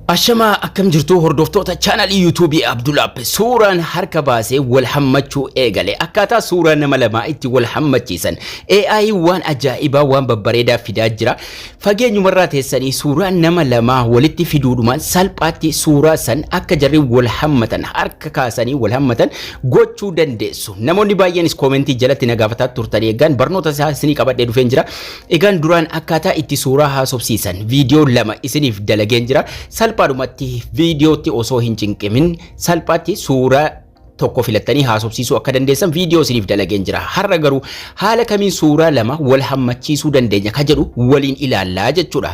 Ashama akkam jirtu hordoftoota channel YouTube Abdulaab suuraan harka baasee wal hammachuu eegale akkaataa suuraa nama lamaa itti wal hammachiisan AI waan ajaa'ibaa waan babbareedaa fidaa jira fageenyumarraa teessanii suuraa nama lamaa walitti fiduudhumaan salphaatti suuraa san akka jarri wal hammatan harka kaasanii wal hammatan gochuu dandeessu. Namoonni baay'eenis koomentii jalatti na gaafataa turtanii egaan barnoota isinii qabadhee dhufeen jira. Egaan duraan akkaataa itti suuraa haasofsiisan viidiyoo lama isiniif dalageen jira. Salphaadhumatti viidiyootti osoo hin cinqimin salphaatti suuraa tokko filattanii haasofsiisuu akka dandeessan viidiyoo isiniif dalageen jira. Har'a garuu haala kamiin suuraa lama wal hammachiisuu dandeenya ka jedhu waliin ilaallaa jechuudha.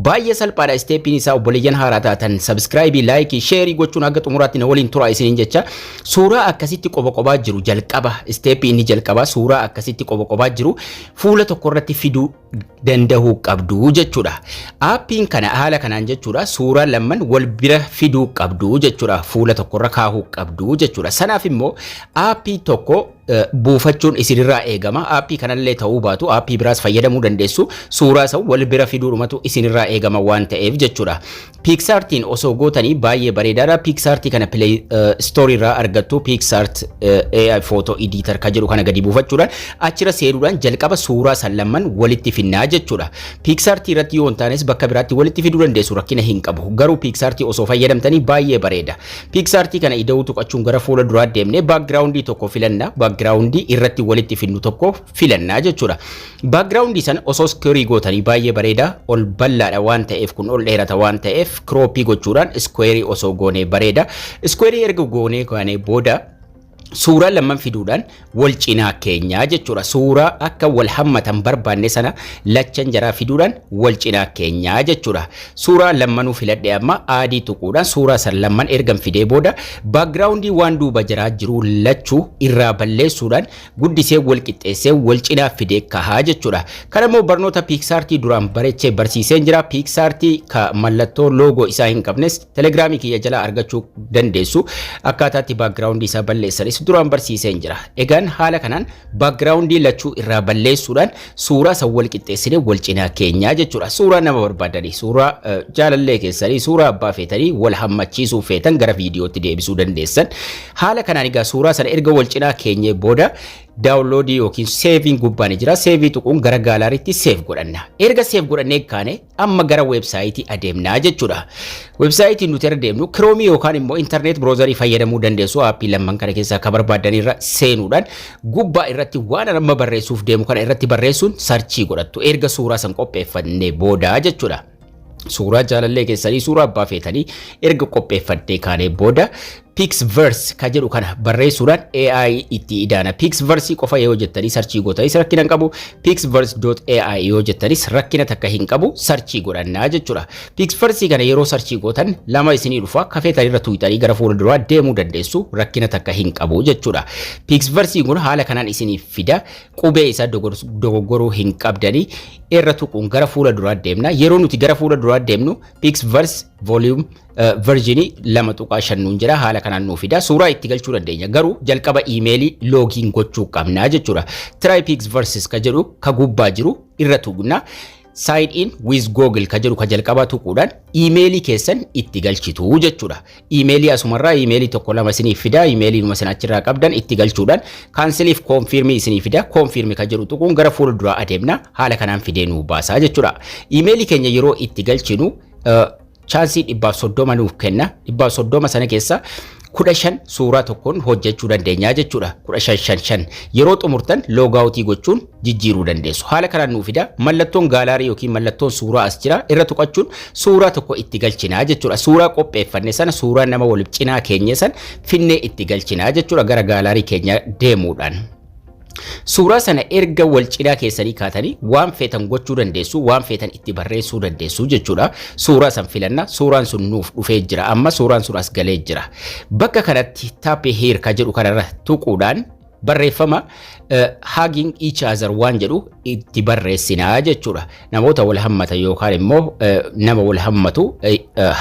Baay'ee salphaadha. Steepiin isaa obboleeyyan haaraa taatan subscribe, like, share gochuun hanga xumuraatti na waliin turaa isiniin jecha. Suuraa akkasitti qoba jiru jalqaba steepiin inni jalqaba suuraa akkasitti qoba jiru fuula tokko irratti fiduu danda'uu qabdu jechuudha. Aappiin kana haala kanaan jechuudha suuraa lamman wal bira fiduu qabdu jechuudha. Fuula tokko irra kaahuu qabdu jechuudha. Sanaaf immoo aappii tokko buufachuun isinirraa eegama. Aappii kanallee ta'uu baatu aappii biraas fayyadamuu dandeessu. Suuraa isaa wal bira fiduudhumatu isinirraa eegama waan ta'eef jechuudha. Pixartiin osoo gootanii baay'ee bareedaadha. Pixartii kana Play Store irraa argattu. Pixart AI Photo Editor ka jedhu kana gadi buufachuudhaan achira seenuudhaan jalqaba suuraa san lamman walitti finnaa jechuudha. Pixartii irratti yoo taanes bakka biraatti walitti fiduu dandeessu rakkina hin qabu. Garuu Pixartii osoo fayyadamtanii baay'ee bareeda. Pixartii kana ida'uu tuqachuun gara fuula duraa deemnee backgroundii tokko filanna. Backgroundii irratti walitti finnu tokko filannaa jechuudha. Backgroundii san osoo square gootanii baay'ee bareeda. Ol bal'aadha waan ta'eef kun ol dheerata waan ta'eef crop gochuudhaan square osoo goonee bareeda. Square erga goonee kaanee booda suuraa lamman fiduudhaan wal cinaa keenyaa jechuudha. Suuraa akka wal hammatan barbaanne sana lachan jaraa fiduudhaan wal cinaa keenyaa jechuudha. Suuraa lammanuu filadhee amma adii tuquudhaan suuraa san lamman ergan fidee booda backgroundii waan duuba jaraa jiru lachuu irraa balleessuudhaan guddisee wal qixxeessee wal cinaa fidee kahaa jechuudha. Kanammoo barnoota Pixartii duraan barachee barsiiseen jira. Pixartii ka mallattoo logo isaa hin qabnes Telegramii kiyya jala argachuu dandeessu. Akkaataatti backgroundii isaa balleessanis duraan barsiiseen jira. Egaan haala kanaan backgroundii lachuu irraa balleessuudhaan suuraa san wal qixxeessine wal cinaa keenyaa jechuudha. Suuraa nama barbaadanii, suuraa jaalallee keessanii, suuraa abbaa feetanii wal hammachiisuu feetan gara viidiyootti deebisuu dandeessan. Haala kanaan egaa suuraa sana erga wal cinaa keenyee booda downloadii yookiin saving gubbaan jira. Save tuquun gara gaalaariitti save godhanna. Erga save godhannee kaane amma gara websaayitii adeemnaa jechuudha. Websaayitii nuti irra deemnu Chrome yookaan immoo internet browserii fayyadamuu dandeessu. Aappii lamman kana keessaa ka barbaadanirra seenuudhaan gubbaa irratti waan amma barreessuuf deemu kana irratti barreessuun sarchii godhattu. Erga suuraa san qopheeffannee booda jechuudha. Suuraa jaalallee keessanii, suuraa abbaa feetanii erga qopheeffannee kaanee booda Pixverse ka jedhu kana barreessuudhaan AI itti idaana. Pixverse qofa yoo jettanii sarchii gootanis rakkina hin qabu. Pixverse.ai yoo jettanis rakkina takka hin qabu. Sarchii godhannaa jechuudha. Pixverse kana yeroo sarchii gootan lama isinii dhufa. Kafeetan irra tuutanii gara fuula duraa deemuu dandeessu. Rakkina takka hin qabu jechuudha. Pixverse kun haala kanaan isiniif fida. Qubee isaa dogoggoruu hin qabdanii irra tuquun gara fuula duraa deemna. Yeroo nuti gara fuula duraa deemnu Pixverse volume versionii 2.5 jira. Haala kanaan nuuf fida. Suuraa itti galchuu dandeenya. Garuu jalqaba emailii login gochuu qabna jechuudha. Try Pixverse ka jedhu ka gubbaa jiru irra tuqna. Sign in with Google ka jedhu ka jalqaba tuquudhaan emailii keessan itti galchitu jechuudha. Emailii asumarraa emailii tokko lama isiniif fida. Emailii numa achirraa qabdan itti galchuudhaan canceliif confirm isiniif fida. Confirm ka jedhu tuquun gara fuula duraa adeemna. Haala kanaan fidee nu baasaa jechuudha. Emailii keenya yeroo itti galchinu chaansii 130 nuuf kenna. 130 sana keessa 15 suuraa tokkoon hojjechuu dandeenya jechuudha. 15 yeroo xumurtan logaawutii gochuun jijjiiruu dandeessu. Haala kanaan nuuf fida. Mallattoon gaalaarii yookiin mallattoon suuraa as jira. Irra tuqachuun suuraa tokko itti galchinaa jechuudha. Suuraa qopheeffanne sana suuraa nama wal cinaa keenye san finnee itti galchinaa jechuudha gara gaalaarii keenya deemuudhaan. Suuraa sana erga wal cinaa keessanii kaatanii waan feetan gochuu dandeessu, waan feetan itti barreessuu dandeessu jechuudha. Suuraa san filanna. Suuraan sun nuuf dhufee jira. Amma suuraan sun as galee jira. Bakka kanatti tap here ka jedhu kanarra tuquudhaan barreeffama hugging each other waan jedhu itti barreessinaa jechuudha. Namoota wal hammatan yookaan immoo nama wal hammatu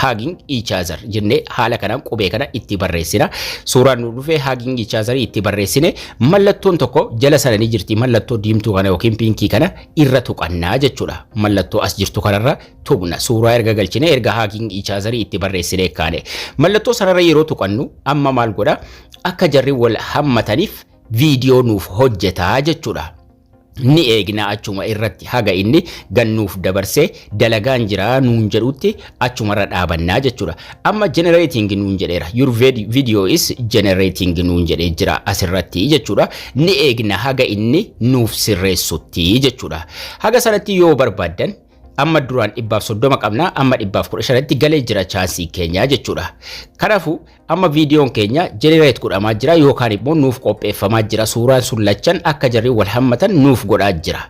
hugging each other jennee haala kanaan qubee kana itti barreessina. Suuraan nu dhufee hugging each other itti barreessine mallattoon tokko jala sana ni jirti. Mallattoo diimtuu kana yookiin piinkii kana irra tuqannaa jechuudha. Mallattoo as jirtu kanarra tuqna. Suuraa erga galchine erga hugging each other itti barreessine kaane. Mallattoo sanarra yeroo tuqannu amma maal godha? Akka jarri wal hammataniif viidiyoo nuuf hojjetaa jechuudha. Ni eegna achuma irratti haga inni gannuuf dabarsee dalagaan jira nuun jedhutti achumarra dhaabannaa jechuudha. Amma generating nuun jedheera. Your video is generating nuun jedhee jira asirratti jechuudha. Ni eegna haga inni nuuf sirreessutti jechuudha. Haga sanatti yoo barbaadan amma duraan 130 qabna amma 115tti galee jira chaansii keenya jechuudha. Kanaafuu amma viidiyoon keenya generate godhamaa jira yookaan immoo nuuf qopheeffamaa jira. Suuraan sun lachan akka jarri wal hammatan nuuf godhaa jira.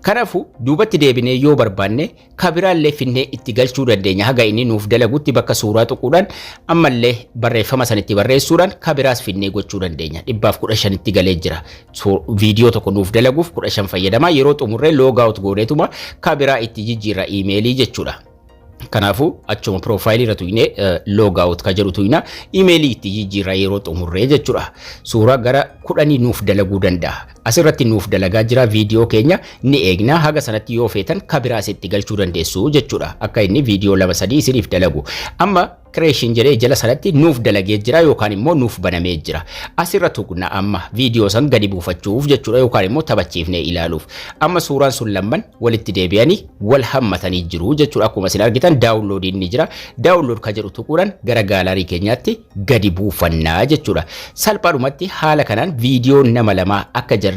Kanaafuu duubatti deebinee yoo barbaanne kabiraallee finnee itti galchuu dandeenya. Haga inni nuuf dalagutti bakka suuraa tuquudhaan ammallee barreeffama sanitti barreessuudhaan kabiraas finnee gochuu dandeenya. 115tti galee jira. Viidiyoo tokko nuuf dalaguuf 15 fayyadama. Yeroo xumurree log out gooneetuma kabiraa itti jijjiirra emailii jechuudha. Kanaafuu achuma profile irra tuyne log out ka jedhu tuyna emailii itti jijjiirra yeroo xumurree jechuudha. Suuraa gara 10 nuuf dalaguu danda'a. Asirratti nuuf dalagaa jira viidiyoo keenya ni eegna haga sanatti yoo feetan kabiraas itti galchuu dandeessu jechuudha. Akka inni viidiyoo 2-3 isiniif dalagu. Amma creation jedhee jala sanatti nuuf dalagee jira yookaan immoo nuuf banamee jira. Asirra tuqna amma viidiyoo san gadi buufachuuf jechuudha yookaan immoo taphachiifnee ilaaluuf. Amma suuraan sun lamman walitti deebi'anii wal hammatanii jiru jechuudha. Akkuma isin argitan downloadiin ni jira. Download ka jedhu tuquudhaan gara gaalarii keenyaatti gadi buufannaa jechuudha. Salphaadhumatti haala kanaan viidiyoon nama lamaa akka jarri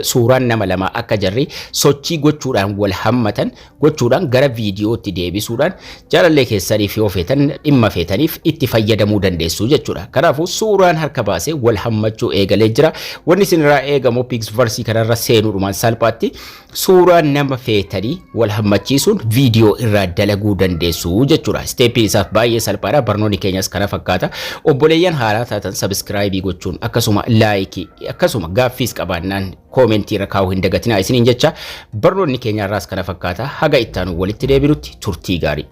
suuraan nama lamaa akka jarri sochii gochuudhaan wal hammatan gochuudhaan gara viidiyootti deebisuudhaan jaalallee keessaniif yoo feetan dhimma feetaniif itti fayyadamuu dandeessu jechuudha. Kanaafuu suuraan harka baasee wal hammachuu eegalee jira. Wanni isinirraa eegamu Pixverse kanarra seenuudhumaan salphaatti suuraan nama feetanii wal hammachiisuun viidiyoo irraa dalaguu dandeessu jechuudha. Steeppiin isaaf baay'ee salphaadha. Barnoonni keenyas kana fakkaata. Obboleeyyan haaraa taatan subscribe gochuun akkasuma like akkasuma gaaffiis qabaannaan koomentii irra kaa'uu hin dagatinaa isiniin jecha barnoonni keenyarraas kana fakkaata. Haga ittaanu walitti deebinutti turtii gaarii.